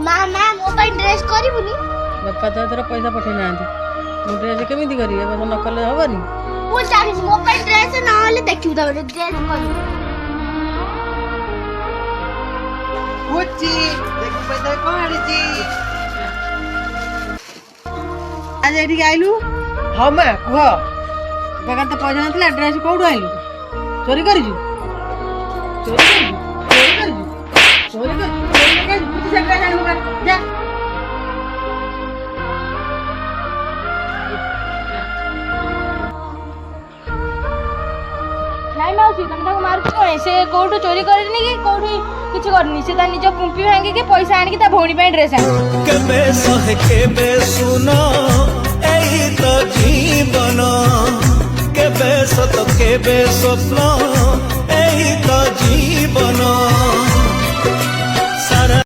मामा मो ପାଇଁ ଡ୍ରେସ୍ କରିବୁନି? बापा तो एथर पैसा पठे ना मु ड्रेस केमिति करी ए बस न कले हबनी ମୁଁ ଜାଣିଛି ମୋ ପାଇଁ ଡ୍ରେସ୍ ନ ହେଲେ ଦେଖିବୁ ତାପରେ ଡ୍ରେସ୍ କରିବୁ। बुच्ची देखो पैसा कौन जी आज एठी आइलू हां मां कुह बगा तो पैसा नथला ड्रेस कोडू आइलू चोरी करिजु चोरी कर बुद्धि से पैसा आनु जा नाई माउसी तुम ताको मार कोने से कोठू चोरी करनी कि कोठी किछ करनी से ता निज कुंपी भांगी के पैसा आनी के ता भौणी पे ड्रेस आनी केबे सहे केबे सुनो एही तो जीवन केबे सत केबे स्वप्न एही तो जीवन।